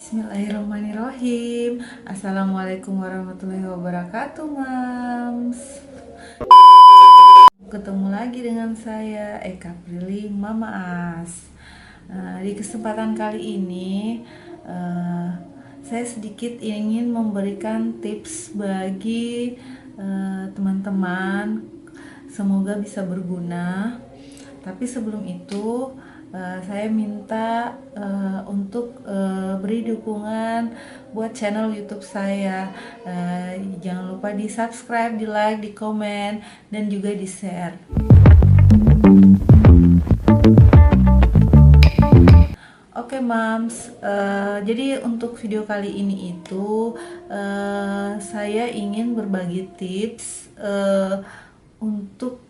Bismillahirrahmanirrahim. Assalamualaikum warahmatullahi wabarakatuh, Mams. Ketemu lagi dengan saya Eka Prilly, Mama As. Di kesempatan kali ini saya sedikit ingin memberikan tips bagi teman-teman, semoga bisa berguna. Tapi sebelum itu saya minta untuk beri dukungan buat channel YouTube saya. Jangan lupa di subscribe, di like, di komen, dan juga di share. Oke, Mams, jadi untuk video kali ini itu saya ingin berbagi tips untuk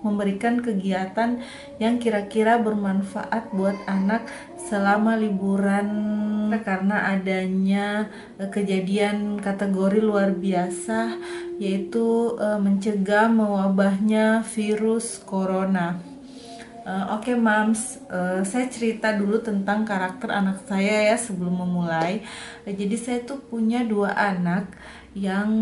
memberikan kegiatan yang kira-kira bermanfaat buat anak selama liburan, karena adanya kejadian kategori luar biasa, yaitu mencegah mewabahnya virus corona. Oke, Mams, saya cerita dulu tentang karakter anak saya ya sebelum memulai. Jadi saya tuh punya dua anak yang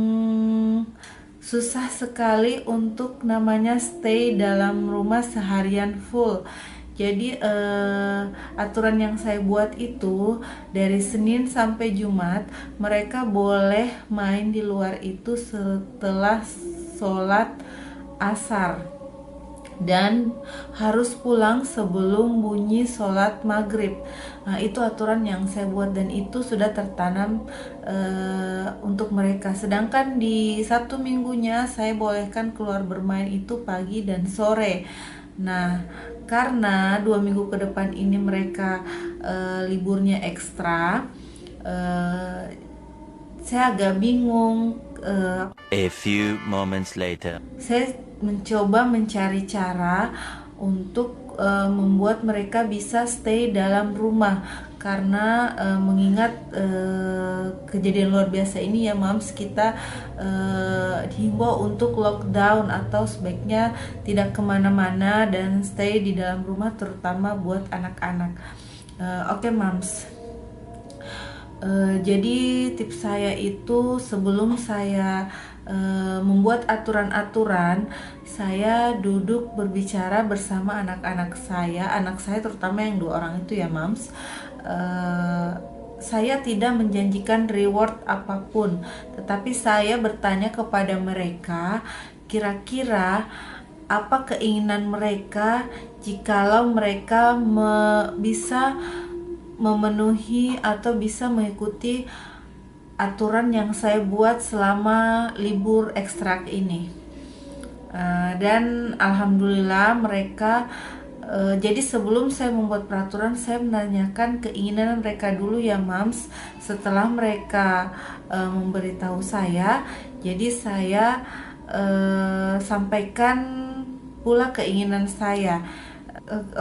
susah sekali untuk namanya stay dalam rumah seharian full. Jadi aturan yang saya buat itu dari Senin sampai Jumat mereka boleh main di luar itu setelah sholat asar dan harus pulang sebelum bunyi sholat maghrib. Nah, itu aturan yang saya buat dan itu sudah tertanam untuk mereka. Sedangkan di Sabtu minggunya saya bolehkan keluar bermain itu pagi dan sore. Nah, karena 2 minggu ke depan ini mereka liburnya ekstra, saya agak bingung. A few moments later. Saya mencoba mencari cara untuk membuat mereka bisa stay dalam rumah karena mengingat kejadian luar biasa ini ya, Mams, kita dihimbau untuk lockdown atau sebaiknya tidak kemana-mana dan stay di dalam rumah, terutama buat anak-anak. Oke, Mams. Jadi tips saya itu sebelum saya membuat aturan-aturan, saya duduk berbicara bersama anak-anak saya terutama yang 2 orang itu ya, Mams. Saya tidak menjanjikan reward apapun, tetapi saya bertanya kepada mereka, kira-kira apa keinginan mereka jikalau mereka bisa memenuhi atau bisa mengikuti aturan yang saya buat selama libur ekstrak ini. Dan alhamdulillah mereka jadi sebelum saya membuat peraturan saya menanyakan keinginan mereka dulu ya, Mams. Setelah mereka memberitahu saya, jadi saya sampaikan pula keinginan saya.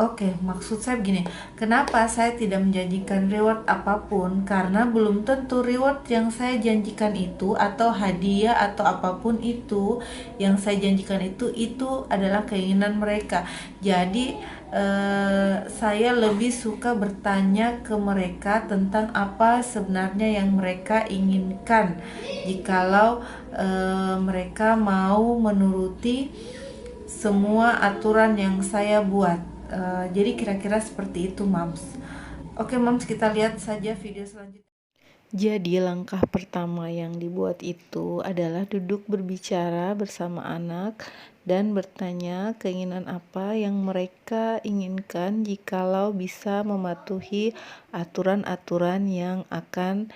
Oke, maksud saya begini, kenapa saya tidak menjanjikan reward apapun? Karena belum tentu reward yang saya janjikan itu atau hadiah atau apapun itu yang saya janjikan itu adalah keinginan mereka. Jadi saya lebih suka bertanya ke mereka tentang apa sebenarnya yang mereka inginkan. Jikalau mereka mau menuruti semua aturan yang saya buat. Jadi kira-kira seperti itu, Mams. Oke, Mams, kita lihat saja video selanjutnya. Jadi langkah pertama yang dibuat itu adalah duduk berbicara bersama anak dan bertanya keinginan apa yang mereka inginkan jikalau bisa mematuhi aturan-aturan yang akan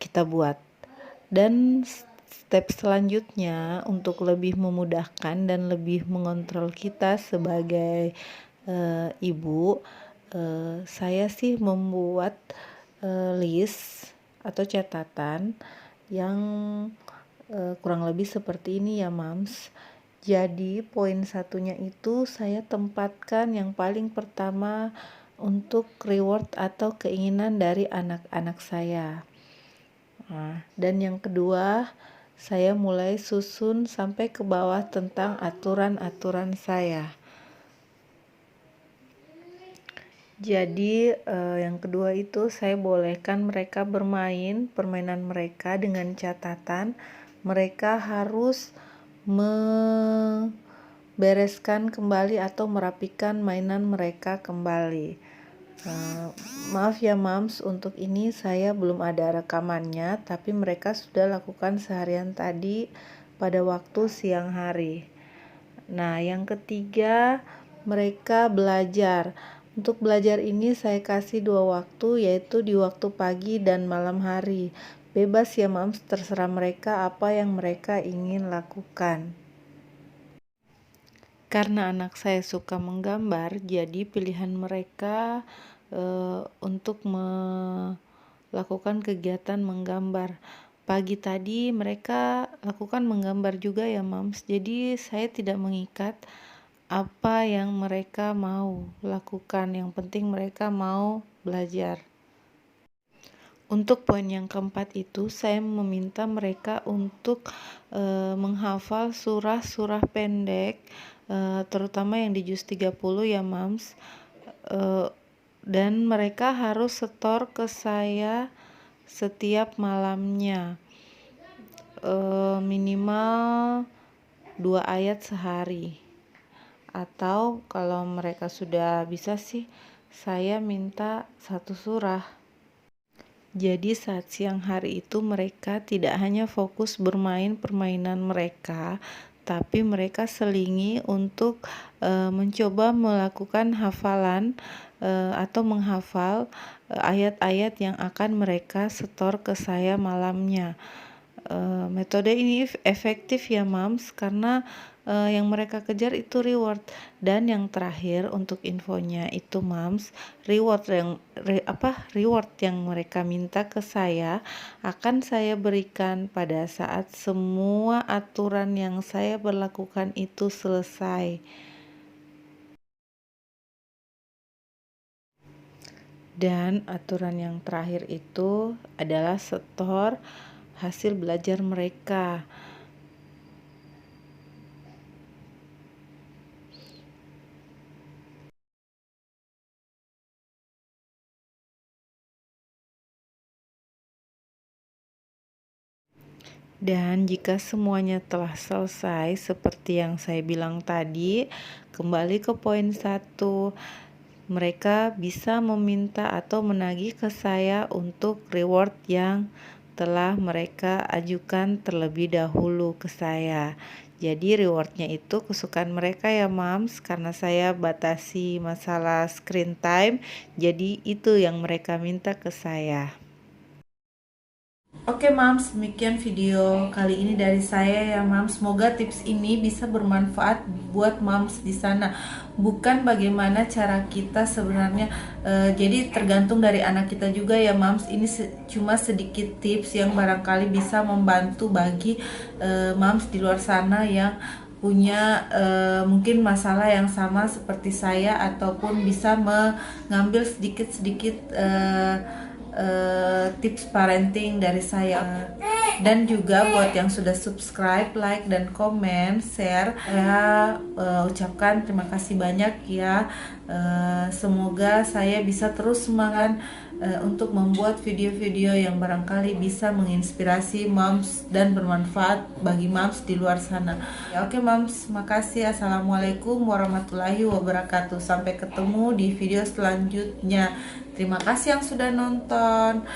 kita buat. Dan step selanjutnya untuk lebih memudahkan dan lebih mengontrol kita sebagai ibu, saya sih membuat list atau catatan yang kurang lebih seperti ini ya, Mams. Jadi poin satunya itu saya tempatkan yang paling pertama untuk reward atau keinginan dari anak-anak saya. Nah, dan yang kedua, saya mulai susun sampai ke bawah tentang aturan-aturan saya. Jadi yang kedua itu saya bolehkan mereka bermain permainan mereka dengan catatan mereka harus membereskan kembali atau merapikan mainan mereka kembali. Maaf ya Mams, untuk ini saya belum ada rekamannya, tapi mereka sudah lakukan seharian tadi pada waktu siang hari. Nah, yang ketiga, mereka belajar. Untuk belajar ini saya kasih 2 waktu, yaitu di waktu pagi dan malam hari. Bebas ya Mams, terserah mereka apa yang mereka ingin lakukan. Karena anak saya suka menggambar, jadi pilihan mereka untuk melakukan kegiatan menggambar. Pagi tadi mereka lakukan menggambar juga ya Mams, jadi saya tidak mengikat apa yang mereka mau lakukan, yang penting mereka mau belajar. Untuk poin yang keempat itu saya meminta mereka untuk menghafal surah-surah pendek, terutama yang di juz 30 ya Mams, dan mereka harus setor ke saya setiap malamnya, minimal 2 ayat sehari. Atau kalau mereka sudah bisa sih, saya minta 1 surah. Jadi saat siang hari itu mereka tidak hanya fokus bermain permainan mereka, tapi mereka selingi untuk mencoba melakukan hafalan atau menghafal ayat-ayat yang akan mereka setor ke saya malamnya. Metode ini efektif ya Mams, karena yang mereka kejar itu reward. Dan yang terakhir untuk infonya itu Mams, reward yang mereka minta ke saya akan saya berikan pada saat semua aturan yang saya berlakukan itu selesai. Dan aturan yang terakhir itu adalah setor hasil belajar mereka. Dan jika semuanya telah selesai seperti yang saya bilang tadi, kembali ke poin 1, mereka bisa meminta atau menagih ke saya untuk reward yang telah mereka ajukan terlebih dahulu ke saya. Jadi rewardnya itu kesukaan mereka ya Mams, karena saya batasi masalah screen time, jadi itu yang mereka minta ke saya. Oke Mams, demikian video kali ini dari saya ya Mams. Semoga tips ini bisa bermanfaat buat Mams di sana. Bukan bagaimana cara kita sebenarnya, jadi tergantung dari anak kita juga ya Mams. Ini cuma sedikit tips yang barangkali bisa membantu bagi Mams di luar sana yang punya mungkin masalah yang sama seperti saya, ataupun bisa mengambil sedikit-sedikit tips parenting dari saya. Dan juga buat yang sudah subscribe, like, dan komen, share, saya ucapkan terima kasih banyak ya. Semoga saya bisa terus semangat untuk membuat video-video yang barangkali bisa menginspirasi moms dan bermanfaat bagi moms di luar sana ya. Oke moms, makasih. Assalamualaikum warahmatullahi wabarakatuh. Sampai ketemu di video selanjutnya. Terima kasih yang sudah nonton.